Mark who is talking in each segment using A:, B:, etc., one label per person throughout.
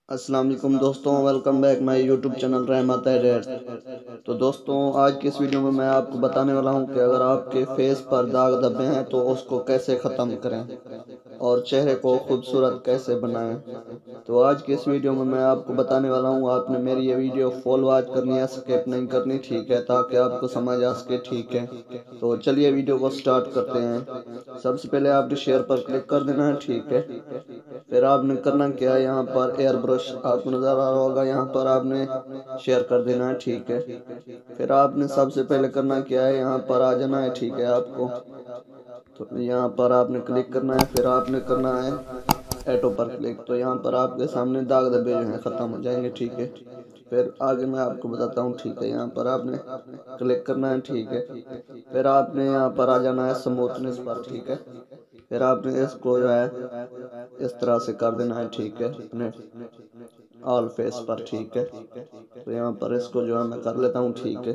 A: السلام علیکم دوستوں، welcome back my YouTube channel رحمت ایڈیٹس۔ تو دوستوں، آج کی اس ویڈیو میں آپ کو بتانے والا ہوں کہ اگر آپ کے فیس پر داغ دھبے ہیں تو اس کو کیسے ختم کریں اور چہرے کو خوبصورت کیسے بنائیں۔ تو آج کی اس ویڈیو میں آپ کو بتانے والا ہوں، آپ نے میری یہ ویڈیو فل واچ کرنی ہے، سکپ نہیں کرنی، ٹھیک ہے، تاکہ آپ کو سمجھ آ سکے، ٹھیک ہے۔ تو چلیے ویڈیو کو سٹارٹ کرتے ہیں۔ سب سے پہلے آپ نے شیئر پر کلک کر دینا ہے، ٹھیک ہے۔ پھر آپ نے کرنا کیا ہے، یہاں پر ایئر برش آپ کو نظر آ رہا ہوگا، یہاں پر آپ نے شیئر کر دینا ہے، ٹھیک ہے۔ پھر آپ نے سب سے پہلے کرنا کیا ہے، یہاں پر آ جانا ہے، ٹھیک ہے۔ آپ کو تو یہاں پر آپ نے کلک کرنا ہے، پھر آپ نے کرنا ہے ایٹو پر کلک، تو یہاں پر آپ کے سامنے داغ دھبے جو ہیں ختم ہو جائیں گے، ٹھیک ہے۔ پھر آگے میں آپ کو بتاتا ہوں، ٹھیک ہے۔ یہاں پر آپ نے کلک کرنا ہے، ٹھیک ہے۔ پھر آپ نے یہاں پر آ جانا ہے سموتھنس پر، ٹھیک ہے۔ پھر آپ نے اس کو جو ہے اس طرح سے کر دینا ہے، ٹھیک ہے، اپنے آل فیس پر، ٹھیک ہے۔ تو یہاں پر اس کو جو ہے میں کر لیتا ہوں، ٹھیک ہے۔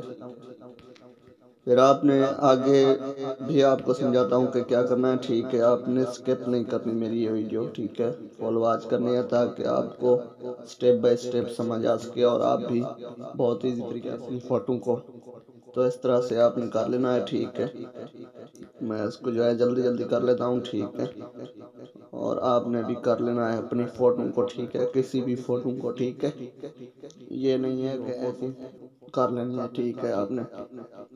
A: پھر آپ نے آگے بھی آپ کو سمجھاتا ہوں کہ کیا کرنا ہے، ٹھیک ہے۔ آپ نے سکپ نہیں کرنی میری یہ ویڈیو، ٹھیک ہے، فل واچ کرنی ہے تاکہ آپ کو سٹیپ بائی سٹیپ سمجھ آ سکے اور آپ بھی بہت ایزی طریقے سے اپنی فوٹو کو تو اس طرح سے آپ نے کر لینا ہے، ٹھیک ہے۔ میں اس کو جو ہے جلدی جلدی کر لیتا ہوں، ٹھیک ہے۔ اور آپ نے بھی کر لینا ہے اپنی فوٹو کو، ٹھیک ہے، کسی بھی فوٹو کو، ٹھیک ہے۔ یہ نہیں ہے کہ ایسی کر لینی ہے، ٹھیک ہے آپ نے۔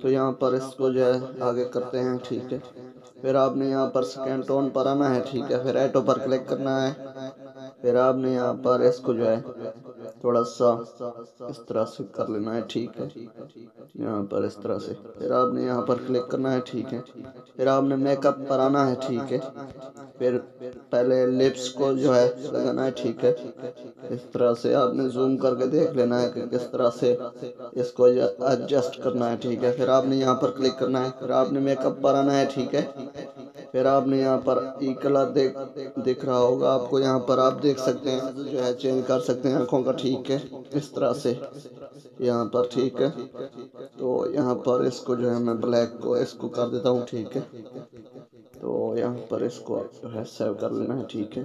A: تو یہاں پر اس کو جو ہے آگے کرتے ہیں، ٹھیک ہے۔ پھر آپ نے یہاں پر سکین ٹون پر آنا ہے، ٹھیک ہے۔ پھر ایٹو پر کلک کرنا ہے۔ پھر آپ نے یہاں پر اس کو جو ہے تھوڑا سا اس طرح سے کر لینا ہے، ٹھیک ہے، یہاں پر اس طرح سے۔ پھر آپ نے یہاں پر کلک کرنا ہے، ٹھیک ہے۔ پھر آپ نے میک اپ پر آنا ہے، ٹھیک ہے۔ پھر پہلے لپس کو جو ہے لگانا ہے، ٹھیک ہے۔ اس طرح سے آپ نے زوم کر کے دیکھ لینا ہے کہ کس طرح سے اس کو ایڈجسٹ کرنا ہے، ٹھیک ہے۔ پھر آپ نے یہاں پر کلک کرنا ہے۔ پھر آپ نے میک اپ پر آنا ہے، ٹھیک ہے۔ پھر آپ نے یہاں پر ای کلر دکھ رہا ہوگا آپ کو، یہاں پر آپ دیکھ سکتے ہیں جو ہے چینج کر سکتے ہیں آنکھوں کا، ٹھیک ہے، اس طرح سے یہاں پر، ٹھیک ہے۔ تو یہاں پر اس کو جو ہے میں بلیک کو اس کو کر دیتا ہوں، ٹھیک ہے۔ تو یہاں پر اس کو جو ہے سیو کر لینا ہے، ٹھیک ہے۔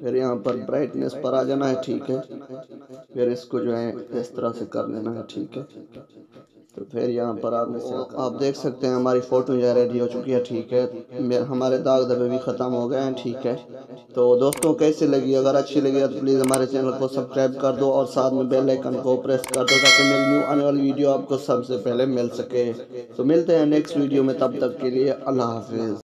A: پھر یہاں پر برائٹنس پر آ جانا ہے، ٹھیک ہے۔ پھر اس کو جو ہے اس طرح سے کر لینا ہے، ٹھیک ہے۔ تو پھر یہاں پر آپ دیکھ سکتے ہیں ہماری فوٹو جو ریڈی ہو چکی ہے، ٹھیک ہے۔ ہمارے داغ دھبے بھی ختم ہو گئے ہیں، ٹھیک ہے۔ تو دوستوں کیسے لگی؟ اگر اچھی لگی تو پلیز ہمارے چینل کو سبسکرائب کر دو اور ساتھ میں بیل آئیکن کو پریس کر دو تاکہ میری نیو آنے والی ویڈیو آپ کو سب سے پہلے مل سکے۔ تو ملتے ہیں نیکسٹ ویڈیو میں، تب تک کے لیے اللہ حافظ۔